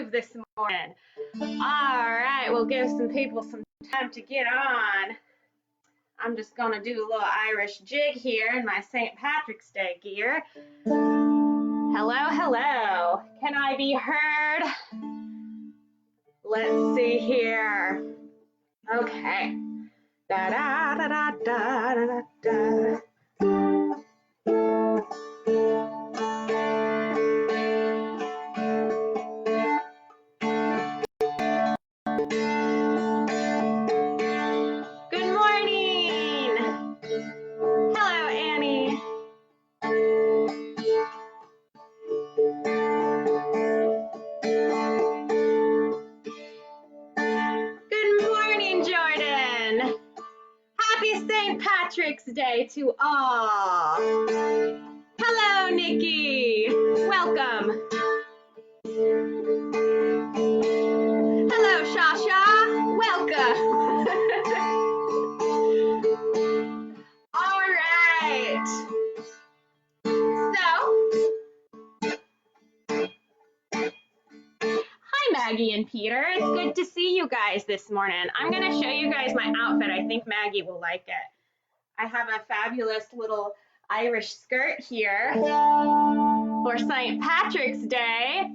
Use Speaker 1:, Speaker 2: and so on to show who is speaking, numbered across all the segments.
Speaker 1: groove this morning. All right, we'll give some people some time to get on. I'm just going to do a little Irish jig here in my St. Patrick's Day gear. Hello, hello. Can I be heard? Let's see here. Okay. Da da da da da da da. Good morning. Hello, Annie. Good morning, Jordan. Happy St. Patrick's Day to all. Hello, Nikki. Welcome. Hello, Shasha. Welcome. All right. Hi, Maggie and Peter. It's good to see you guys this morning. I'm going to show you guys my outfit. I think Maggie will like it. I have a fabulous little Irish skirt here for St. Patrick's Day.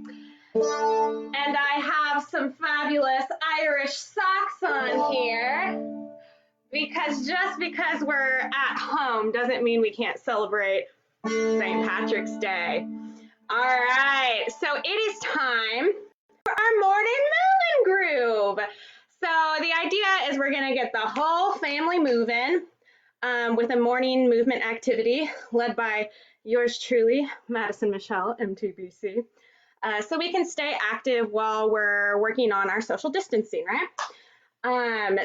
Speaker 1: And I have some fabulous Irish socks on here because just because we're at home doesn't mean we can't celebrate St. Patrick's Day. All right, so it is time for our morning moving groove. So the idea is we're gonna get the whole family moving with a morning movement activity led by yours truly, Madison Michel, MTBC. So we can stay active while we're working on our social distancing, right?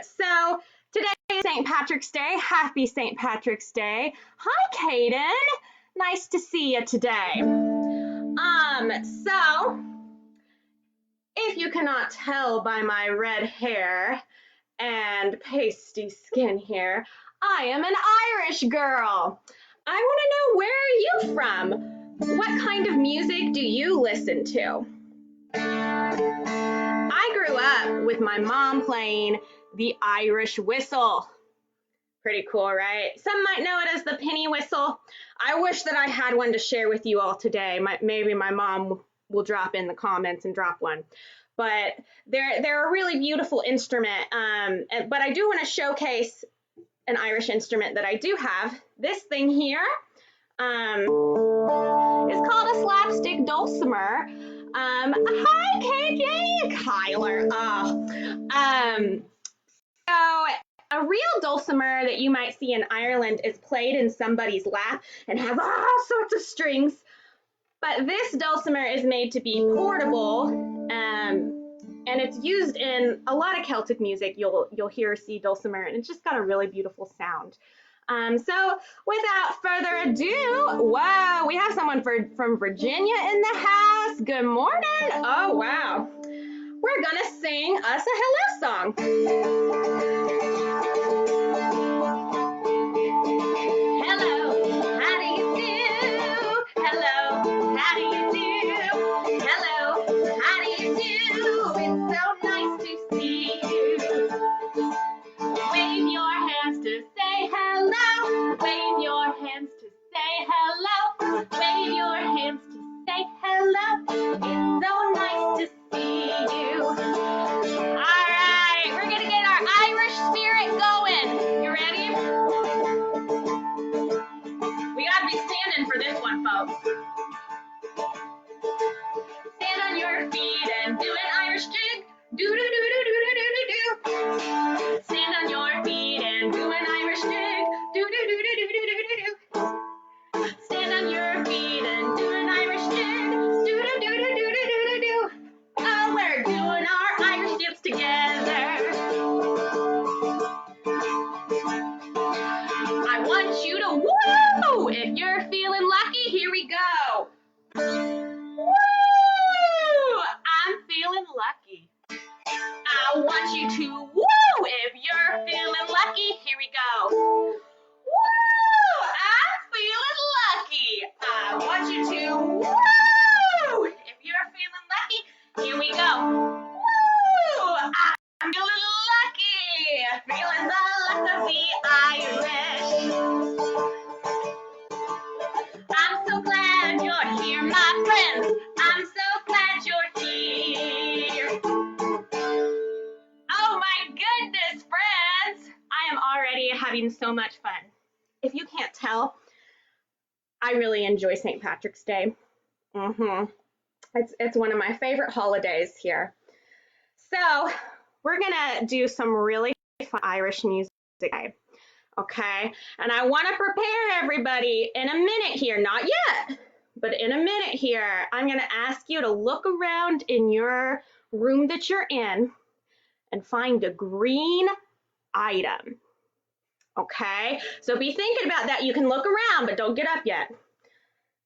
Speaker 1: So today is St. Patrick's Day. Happy St. Patrick's Day. Hi, Kaden. Nice to see you today. So if you cannot tell by my red hair and pasty skin here, I am an Irish girl. I want to know, where are you from? What kind of music do you listen to? I grew up with my mom playing the Irish whistle. Pretty cool, right? Some might know it as the penny whistle. I wish that I had one to share with you all today. Maybe my mom will drop in the comments and drop one. But they're a really beautiful instrument. But I do want to showcase an Irish instrument that I do have. This thing here is called a slapstick dulcimer. Hi, KJ, Kyler. So a real dulcimer that you might see in Ireland is played in somebody's lap and has all sorts of strings. But this dulcimer is made to be portable, and it's used in a lot of Celtic music. You'll hear see dulcimer, and it's just got a really beautiful sound. So without further ado, wow, we have someone from Virginia in the house. Good morning. Oh, wow. We're gonna sing us a hello song. Hello, how do you do? Hello, how do you do? Hello, how do you do? It's so nice to see you. Wave your hands to say hello. Wave your hands to say hello. Wave your hands to say hello. It's so nice to see you. All right, we're gonna get our Irish spirit going. You ready? We gotta be standing for this one, folks. Stand on your feet and do an Irish jig. Do do do do do do do do. Stand on your feet and do an Irish jig. Do do do do do do do do. Stand on your feet and do an Irish jig. Do do do do do do do do. Oh, we're doing our Irish dips together. I want you to woo! If you're feeling lucky, here we go. Woo! I'm feeling lucky. I want you to woo! If you're feeling lucky, here we go. Woo! I'm feeling lucky. I want you to woo! If you're feeling lucky, here we go. already having so much fun. If you can't tell, I really enjoy St. Patrick's Day. It's one of my favorite holidays here. So we're gonna do some really fun Irish music today, okay? And I want to prepare everybody in a minute here, not yet, but in a minute here, I'm gonna ask you to look around in your room that you're in and find a green item, okay? So be thinking about that. You can look around, but don't get up yet,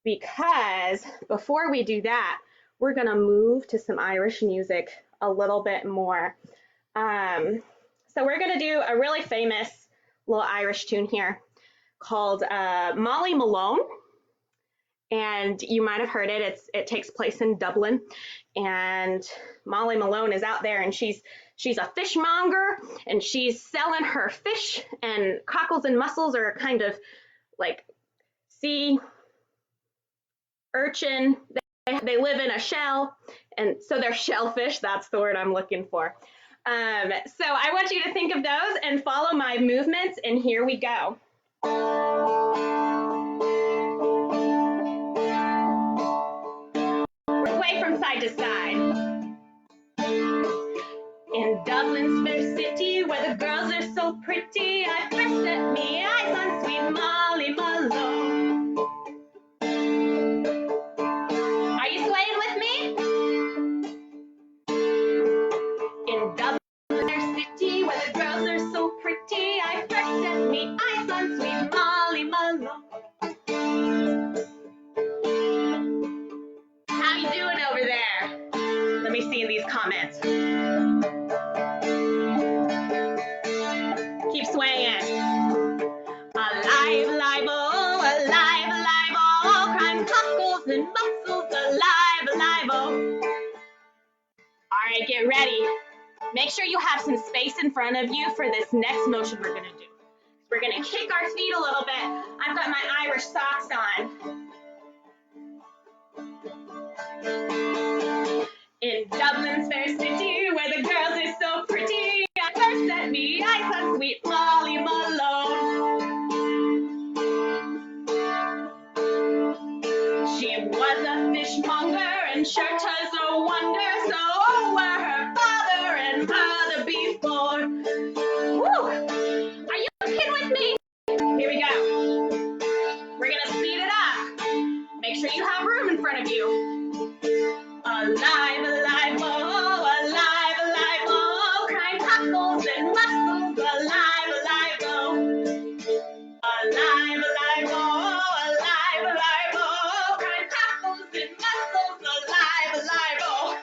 Speaker 1: because before we do that, we're gonna move to some Irish music a little bit more. So we're gonna do a really famous little Irish tune here called Molly Malone. And you might have heard it. It takes place in Dublin. And Molly Malone is out there, and she's a fishmonger, and she's selling her fish, and cockles and mussels are kind of like sea urchin. They live in a shell, and so they're shellfish. That's the word I'm looking for. So I want you to think of those and follow my movements, and here we go. Sway from side to side. In Dublin's fair city, where the girls are so pretty, I first set me eyes on sweet Molly Malone. Are you swaying with me? In Dublin's fair city, where the girls are so pretty, I first set me eyes on sweet Molly Malone. How you doing over there? Let me see in these comments. Keep swaying. Alive, alive, oh, alive, alive, oh, crying cockles and mussels, alive, alive, oh. All right, get ready. Make sure you have some space in front of you for this next motion we're gonna do. We're gonna kick our feet a little bit. I've got my Irish socks on. In Dublin's fair city, where the girls are so pretty, I first set me eyes on sweet Molly Malone. She was a fishmonger, and shirt was a wonder, so were her father and mother before. Woo! Are you kidding with me? Here we go. We're gonna speed it up. Make sure you have room in front of you. Alive, alive, oh, alive, alive, oh, crying cockles and mussels, alive, alive, oh. Alive, alive, oh, alive, alive, oh, crying cockles and mussels, alive, alive, oh.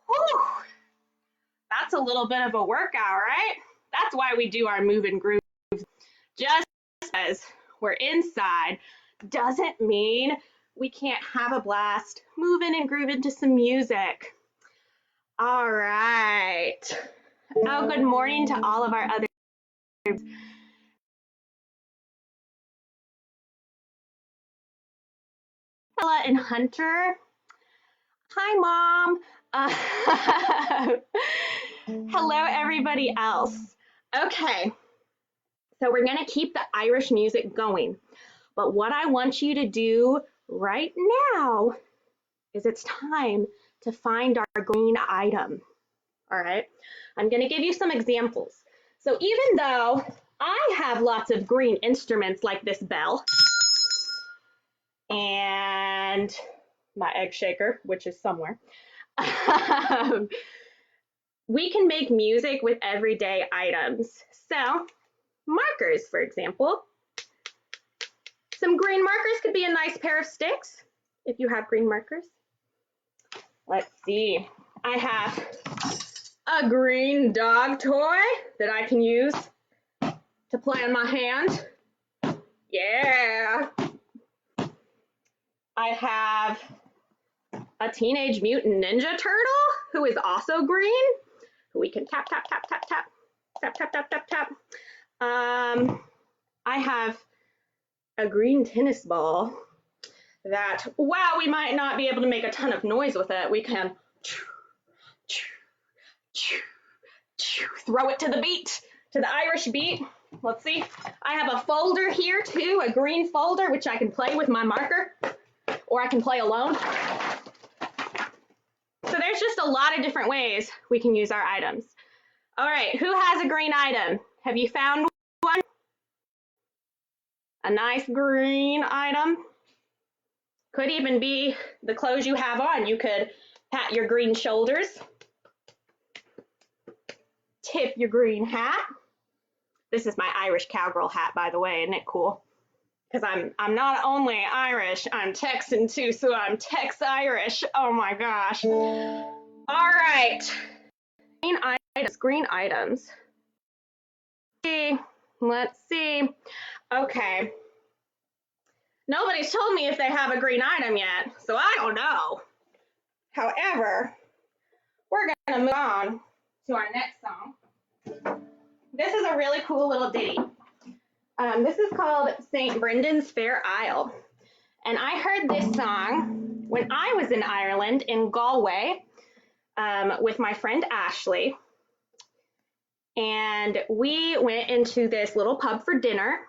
Speaker 1: Whew. That's a little bit of a workout, right? That's why we do our move and groove. Just as we're inside doesn't mean we can't have a blast moving and grooving to some music. All right. Oh, good morning to all of our other Ella and Hunter. Hi, Mom. Hello, everybody else. Okay, so we're gonna keep the Irish music going, but what I want you to do right now is it's time to find our green item. All right, I'm gonna give you some examples. So even though I have lots of green instruments like this bell and my egg shaker, which is somewhere, we can make music with everyday items. So markers, for example. Some green markers could be a nice pair of sticks if you have green markers. Let's see. I have a green dog toy that I can use to play on my hand. Yeah. I have a Teenage Mutant Ninja Turtle who is also green. We can tap, tap, tap, tap, tap, tap, tap, tap, tap, tap. I have a green tennis ball that, wow, we might not be able to make a ton of noise with it. We can throw it to the beat to the Irish beat. Let's see. I have a folder here too, a green folder, which I can play with my marker, or I can play alone. So there's just a lot of different ways we can use our items. All right, who has a green item? Have you found one? A nice green item. Could even be the clothes you have on. You could pat your green shoulders, tip your green hat. This is my Irish cowgirl hat, by the way. Isn't it cool? Because I'm not only Irish, I'm Texan too, so I'm Tex-Irish. Oh my gosh. All right. Green items. Let's see. Okay. Nobody's told me if they have a green item yet, so I don't know. However, we're going to move on to our next song. This is a really cool little ditty. This is called St. Brendan's Fair Isle. And I heard this song when I was in Ireland, in Galway, with my friend Ashley. And we went into this little pub for dinner.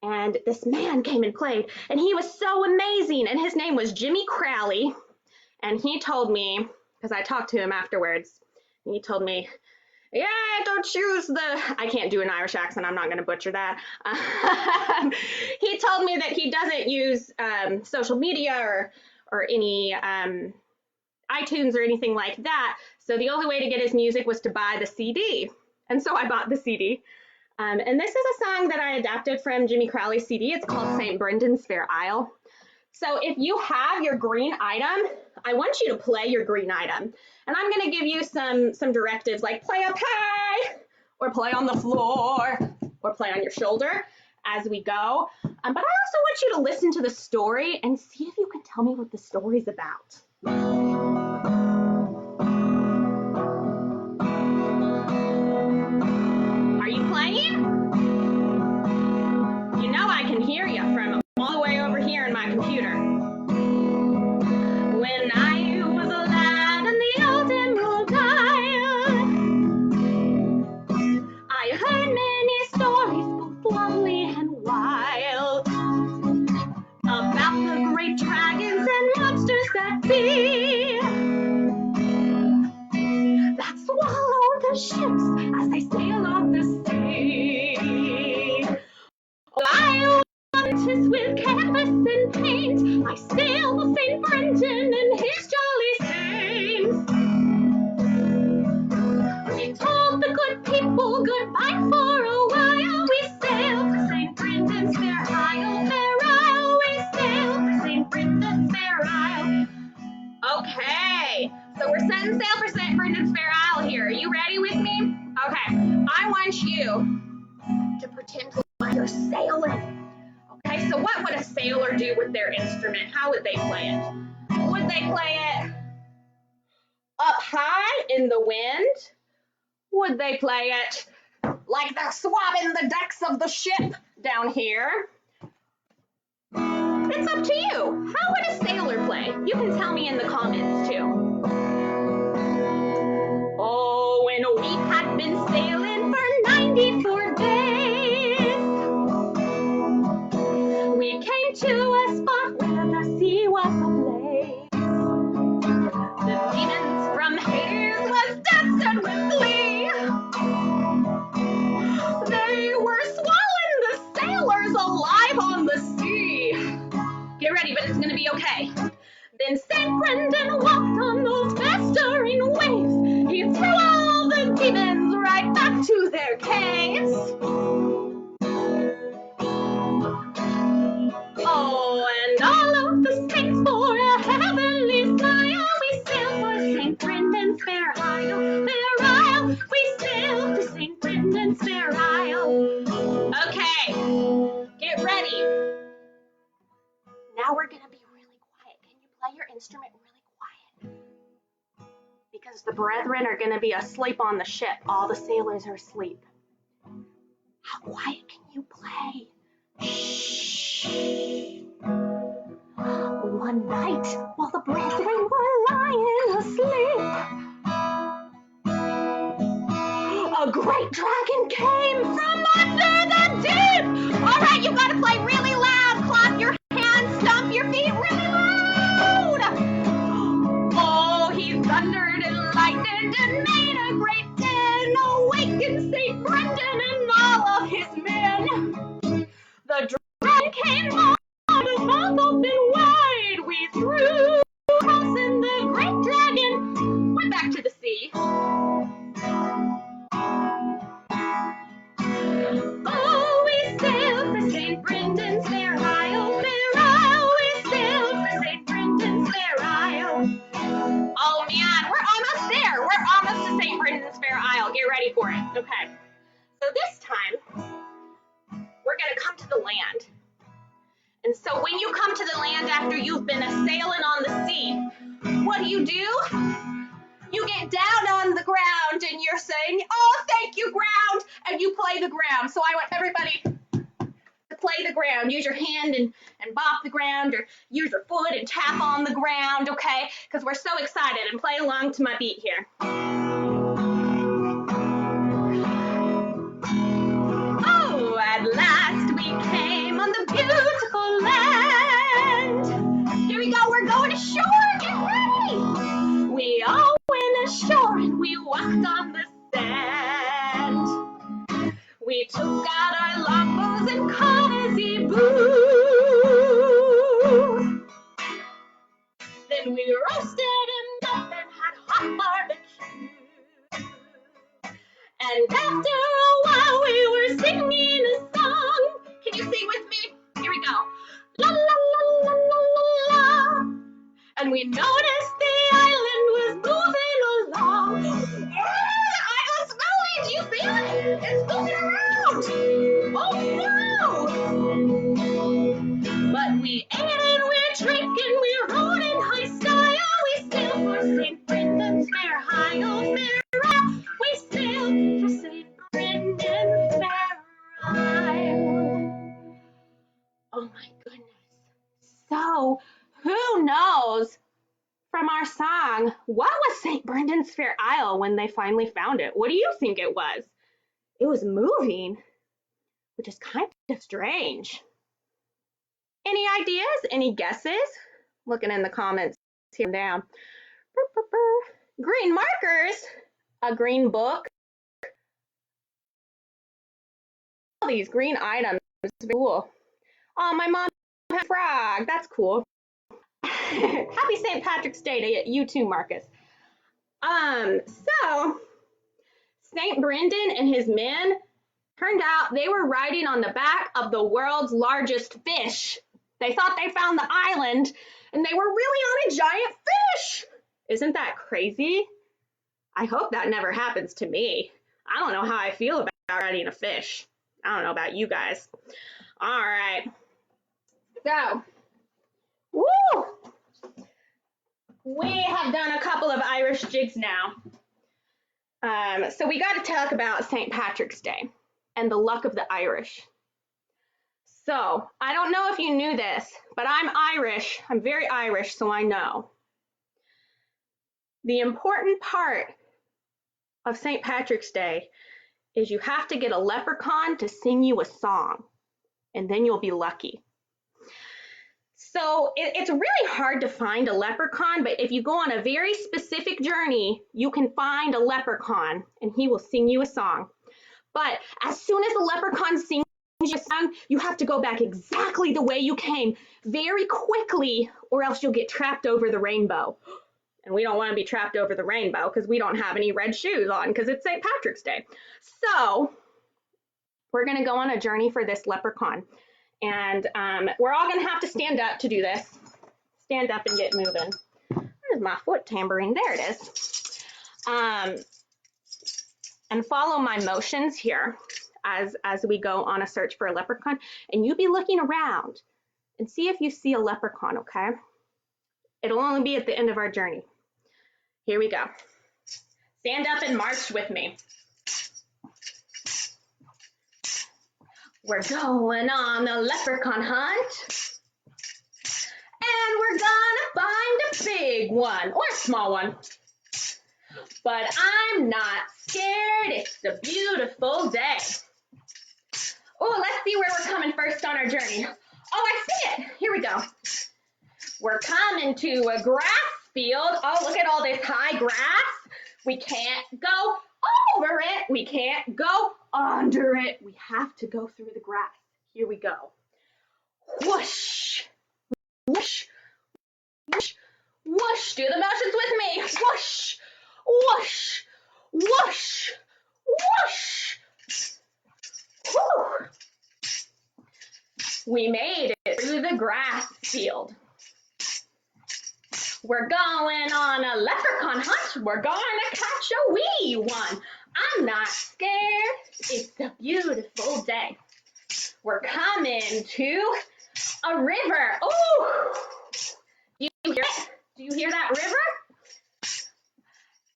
Speaker 1: And this man came and played. And he was so amazing. And his name was Jimmy Crowley. And he told me, because I talked to him afterwards, and he told me, yeah, don't choose the, I can't do an Irish accent, I'm not going to butcher that. He told me that he doesn't use social media or any iTunes or anything like that. So the only way to get his music was to buy the CD. And so I bought the CD. And this is a song that I adapted from Jimmy Crowley's CD. It's called St. Brendan's Fair Isle. So if you have your green item, I want you to play your green item. And I'm going to give you some directives like play up high, or play on the floor, or play on your shoulder as we go. But I also want you to listen to the story and see if you can tell me what the story's about. Are you playing? You know I can hear you from all the way over here in my computer. When I was a lad in the old Emerald Isle, I heard many stories, both lovely and wild, about the great dragons and monsters that be, that swallow the ships as they sail on the sea. I went with canvas and paint, I sailed the St. Brendan and his jolly saints. We told the good people goodbye for a while. We sailed for St. Brendan's Fair Isle, we sailed for St. Brendan's Fair Isle. Okay, so we're setting sail for St. Brendan's Fair Isle here. Are you ready with me? Okay, I want you to pretend like you're sailing. Okay, so what would a sailor do with their instrument? How would they play it? Would they play it up high in the wind? Would they play it like they're swabbing the decks of the ship down here? It's up to you. How would a sailor play? You can tell me in the comments too. Oh, when we had been sailing for 94 days, we came to a spot where the sea was ablaze. The demons from Hades was dancing with glee. They were swallowing the sailors alive on the sea. Get ready, but it's gonna be okay. Then St. Brendan walked on those festering waves. He threw all the demons right back to their caves. Oh, and all of the saints for a heavenly smile, we sailed for St. Brendan's Fair Isle, we sailed for St. Brendan's Fair Isle. Okay, get ready. Now we're gonna be really quiet. Can you play your instrument really quiet? Because the brethren are gonna be asleep on the ship. All the sailors are asleep. How quiet can you play? Shh. One night, while the brethren were lying asleep, a great dragon came You gotta play really loud. Clap your hands, stomp your feet really loud. Oh, he thundered and lightened and made a great din, awakened St. Brendan and all of his men. The dragon came on, his mouth open wide. We threw across and the great dragon went back to the sea. Oh, we sailed for St. Brendan's fair isle, fair isle. We sailed for St. Brendan's fair isle. Oh man, we're almost there. We're almost to St. Brendan's fair isle. Get ready for it. Okay. So this time, we're going to come to the land. And so when you come to the land after you've been a-sailing on the sea, what do? You get down on the ground and you're saying, oh, thank you, ground, and you play the ground. So I want everybody to play the ground. Use your hand and bop the ground, or use your foot and tap on the ground, okay? Because we're so excited, and play along to my beat here. Oh, at last we came on the beautiful land. Here we go, we're going ashore, get ready. We all went ashore and we walked on the sand. We took out our longbows and caught a zebu. Then we roasted him up and had hot barbecue. And after a while we were singing a song. Can you sing with me? Here we go. La la la la la la la. And we noticed the island was moving along. The island's moving! Do you feel it? It's moving around! Oh no! But we ate and we drank and we rode in high style. We sailed for St. Brendan's fair isle, fair isle. We sailed for St. Brendan's fair isle. Oh my goodness. So, who knows from our song, what was St. Brendan's fair isle when they finally found it? What do you think it was? It was moving, which is kind of strange. Any ideas? Any guesses? Looking in the comments here and down. Green markers, a green book. All these green items, cool. Oh, my mom had a frog. That's cool. Happy St. Patrick's Day to you too, Marcus. So St. Brendan and his men, turned out they were riding on the back of the world's largest fish. They thought they found the island, and they were really on a giant fish. Isn't that crazy? I hope that never happens to me. I don't know how I feel about riding a fish. I don't know about you guys. All right. So, woo! We have done a couple of Irish jigs now. So we got to talk about St. Patrick's Day and the luck of the Irish. So I don't know if you knew this, but I'm Irish. I'm very Irish, so I know. The important part of St. Patrick's Day is you have to get a leprechaun to sing you a song, and then you'll be lucky. So it's really hard to find a leprechaun, but if you go on a very specific journey, you can find a leprechaun and he will sing you a song. But as soon as the leprechaun sings you a song, you have to go back exactly the way you came very quickly, or else you'll get trapped over the rainbow. And we don't want to be trapped over the rainbow because we don't have any red shoes on because it's St. Patrick's Day. So we're going to go on a journey for this leprechaun. And we're all going to have to stand up to do this. Stand up and get moving. Where's my foot tambourine? There it is. And follow my motions here as we go on a search for a leprechaun. And you be looking around and see if you see a leprechaun, okay? It'll only be at the end of our journey. Here we go. Stand up and march with me. We're going on the leprechaun hunt, and we're gonna find a big one, or a small one. But I'm not scared, it's a beautiful day. Oh, let's see where we're coming first on our journey. Oh, I see it. Here we go. We're coming to a grass field. Oh, look at all this high grass. We can't go over it. We can't go under it. We have to go through the grass. Here we go. Whoosh, whoosh, whoosh, whoosh. Do the motions with me. Whoosh, whoosh, whoosh, whoosh. Whew. We made it through the grass field. We're going on a leprechaun hunt. We're gonna catch a wee one. I'm not scared. It's a beautiful day. We're coming to a river. Oh, do you hear it? Do you hear that river?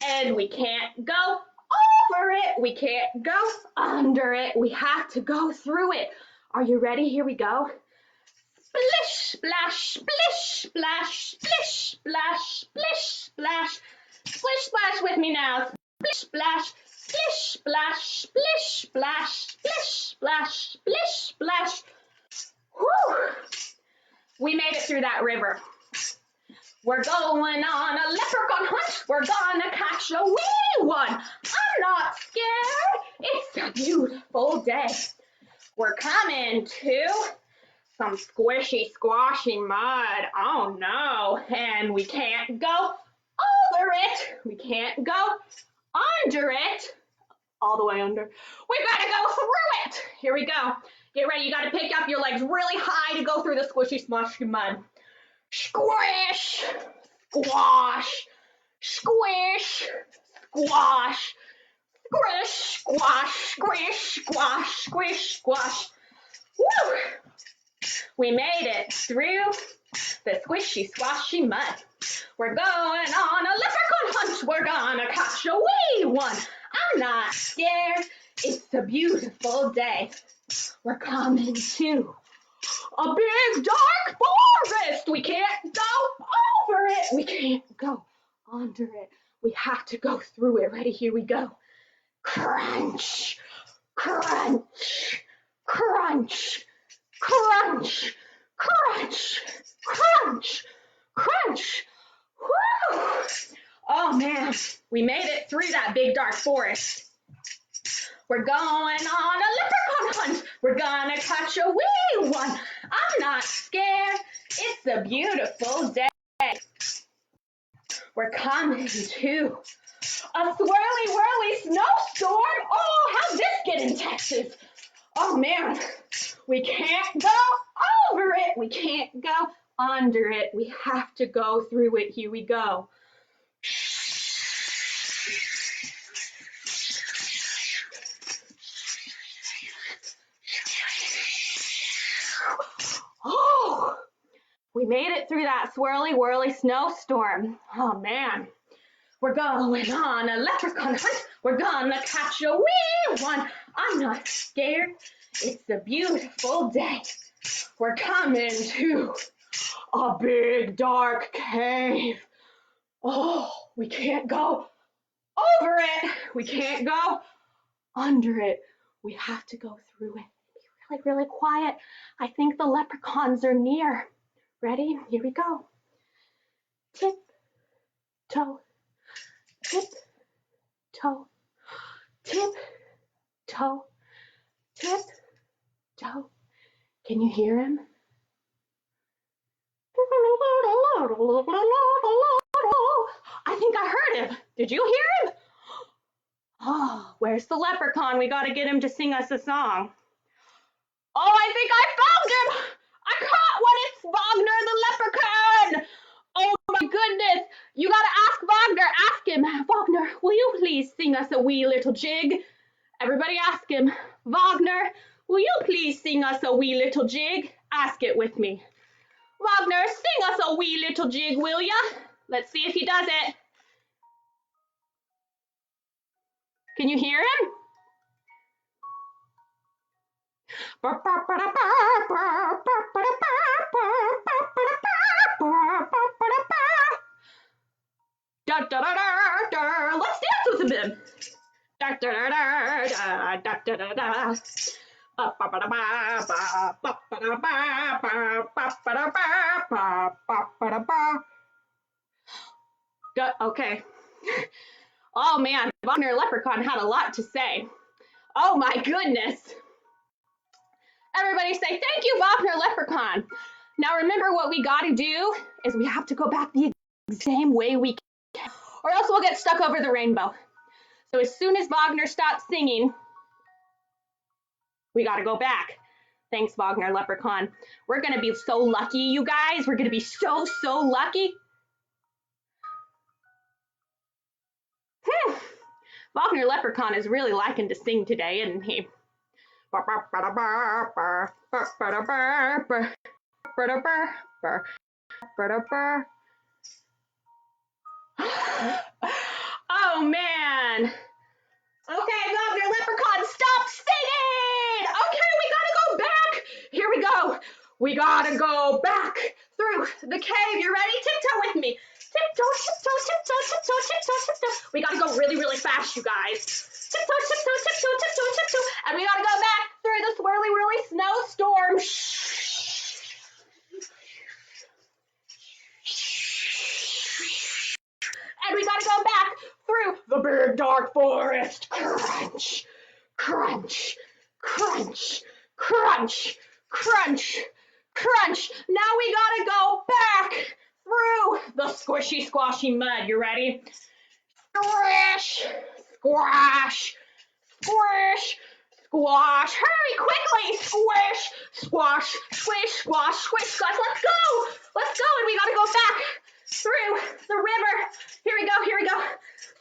Speaker 1: And we can't go over it. We can't go under it. We have to go through it. Are you ready? Here we go. Splish, splash, splish, splash, splish, splash, splish, splash. Splish, splash with me now. Splish, splash, splish, splash, splish, splash, splish, splash, splish, splash. Whew. We made it through that river. We're going on a leprechaun hunt. We're gonna catch a wee one. I'm not scared. It's a beautiful day. We're coming to some squishy, squashy mud. Oh no. And we can't go over it. We can't go under it. All the way under. We gotta go through it. Here we go. Get ready. You gotta pick up your legs really high to go through the squishy, squashy mud. Squish, squash, squish, squash, squish, squash, squish, squash, squish, squash. Woo! We made it through the squishy, squashy mud. We're going on a leprechaun hunt. We're gonna catch a wee one. I'm not scared. It's a beautiful day. We're coming to a big dark forest. We can't go over it. We can't go under it. We have to go through it. Ready? Here we go. Crunch, crunch, crunch, crunch, crunch, crunch, crunch. Woo! Oh man, we made it through that big dark forest. We're going on a leprechaun hunt. We're gonna catch a wee one. I'm not scared. It's a beautiful day. We're coming to a swirly whirly snowstorm. Oh, how'd this get in Texas? Oh man, we can't go over it. We can't go under it. We have to go through it. Here we go. Oh, we made it through that swirly whirly snowstorm. Oh man, we're going on a leprechaun hunt. We're gonna catch a wee one. I'm not scared. It's a beautiful day. We're coming to a big dark cave. Oh, we can't go over it. We can't go under it. We have to go through it. Be really, really quiet. I think the leprechauns are near. Ready? Here we go. Tip, toe, tip, toe, tip, toe, tip, toe. Can you hear him? I think I heard him. Did you hear him? Oh, where's the leprechaun? We got to get him to sing us a song. Oh, I think I found him. I caught one. It's Wagner the leprechaun. Oh my goodness. You got to ask Wagner. Ask him. Wagner, will you please sing us a wee little jig? Everybody ask him. Wagner, will you please sing us a wee little jig? Ask it with me. Wagner, sing us a wee little jig, will ya? Let's see if he does it. Can you hear him? Da, da, da, da, da. Let's dance with him. Da, da, da, da, da, da, da, da. Okay. Oh man, Wagner Leprechaun had a lot to say. Oh my goodness. Everybody say, thank you, Wagner Leprechaun. Now remember what we gotta do is we have to go back the same way we can, or else we'll get stuck over the rainbow. So as soon as Wagner stops singing, we gotta go back. Thanks, Wagner Leprechaun. We're gonna be so lucky, you guys. We're gonna be so lucky. Wagner Leprechaun is really liking to sing today, isn't he? Oh man. Okay, Wagner Leprechaun, stop singing! Okay, we gotta go back. Here we go. We gotta go back through the cave. You ready? Tiptoe with me. Tiptoe, tiptoe, tiptoe, tiptoe, tiptoe, tiptoe. We gotta go really fast, you guys. Tiptoe, tiptoe, tiptoe, tiptoe, tiptoe. And we gotta go back through the swirly snowstorm. And we gotta go back through the big dark forest. Crunch, crunch, crunch, crunch, crunch, crunch. Now we gotta go back through the squishy, squashy mud. You ready? Squish, squash, squish, squash. Hurry, quickly. Squish, squash, squish, squash, squish, squash. Let's go. Let's go. And we gotta go back through the river. Here we go. Here we go.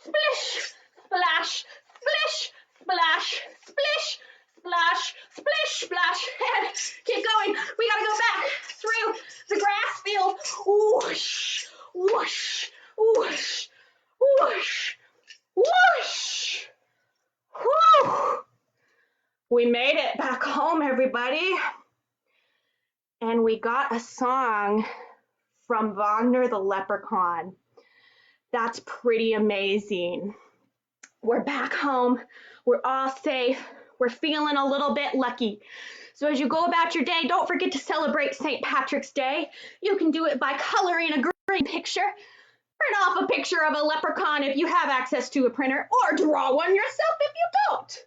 Speaker 1: Splish, splash, splish, splash, splish, splash, splish, splash, and keep going. We gotta go back through the grass field. Whoosh, whoosh, whoosh, whoosh, whoosh. Whew. We made it back home, everybody. And we got a song from Wagner the Leprechaun. That's pretty amazing. We're back home. We're all safe. We're feeling a little bit lucky. So as you go about your day, don't forget to celebrate St. Patrick's Day. You can do it by coloring a green picture. Print off a picture of a leprechaun if you have access to a printer, or draw one yourself if you don't.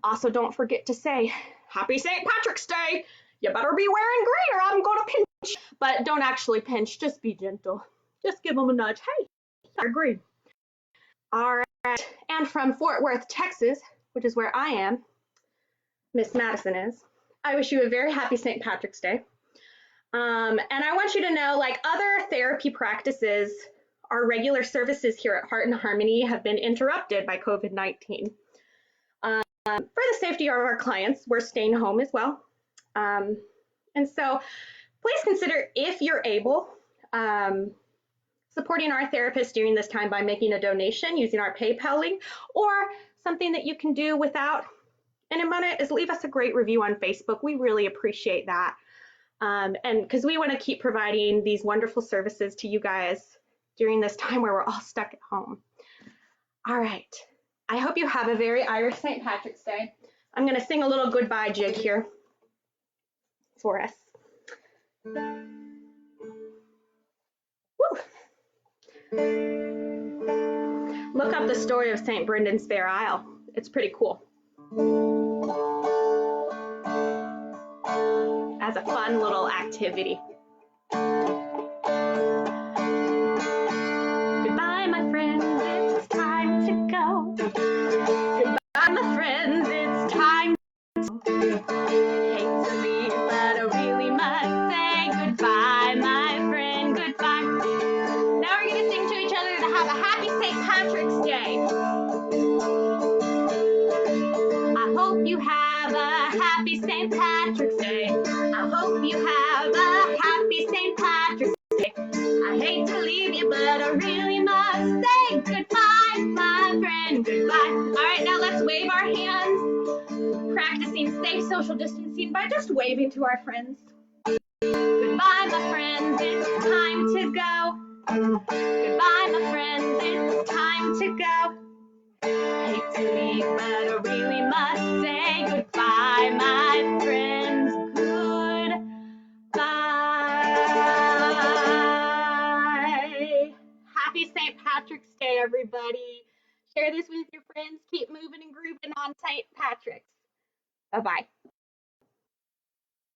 Speaker 1: Also, don't forget to say, Happy St. Patrick's Day. You better be wearing green or I'm going to pinch. But don't actually pinch, just be gentle. Just give them a nudge. Hey, I agree. All right. And from Fort Worth, Texas, which is where I am, Miss Madison is, I wish you a very happy St. Patrick's Day. And I want you to know, like other therapy practices, our regular services here at Heart and Harmony have been interrupted by COVID-19. For the safety of our clients, we're staying home as well. And so please consider, if you're able, supporting our therapists during this time by making a donation using our PayPal link, or something that you can do without an amount is leave us a great review on Facebook. We really appreciate that. And because we want to keep providing these wonderful services to you guys during this time where we're all stuck at home. All right. I hope you have a very Irish St. Patrick's Day. I'm going to sing a little goodbye jig here for us. Woo. Look up the story of St. Brendan's Fair Isle. It's pretty cool. As a fun little activity. Goodbye, my friends, it's time to go. Goodbye, my friends, it's time to go. Hate to leave, but I really must say goodbye, my friend, goodbye. Now we're going to sing to each other to have a happy St. Patrick's Day. I hope you have a happy St. Patrick's Day. I hope you have a happy St. Patrick's Day. I hate to leave you, but I really must say goodbye, my friend, goodbye. All right, now let's wave our hands, practicing safe social distancing by just waving to our friends. Goodbye, my friends, it's time to go. Goodbye, my friends, it's time to go. Hate to leave, but I really must say goodbye. Patrick's Day, everybody. Share this with your friends. Keep moving and grooving on St. Patrick's. Bye-bye.